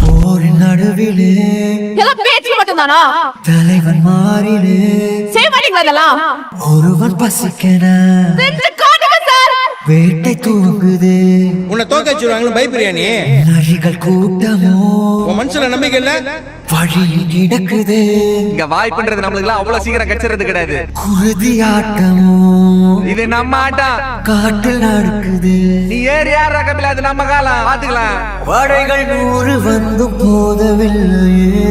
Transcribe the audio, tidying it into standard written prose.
போரின் நடுவிலே எல்லாம் பேச்சு மட்டும்தானா? தலைவன் மாறிலே செய்ய மாட்டீங்களா இதெல்லாம்? ஒருவன் பசிக்கன செஞ்சு காட்டுங்க சார். வேட்டை தூங்குது. உன்னை தோக்க வச்சிருவாங்களு பயப்படுறியா நீ? நரிகள் கூட்டமோ உன் மனசுல நம்பிக்கை இல்ல? வழியில் கிடக்குது. இங்க வாய்ப்புன்றது நம்மளுக்கு அவ்வளவு சீக்கிரம் கச்சிறது கிடையாது. குருதி ஆட்டமோ இது நம்ம ஆட்டம். காட்டில் நடக்குது. நீ ஏறி யார் ரகமில்ல, அது நம்ம காலம். பாத்துக்கலாம். படைகள் 100 வந்தும் போதவில்லையே.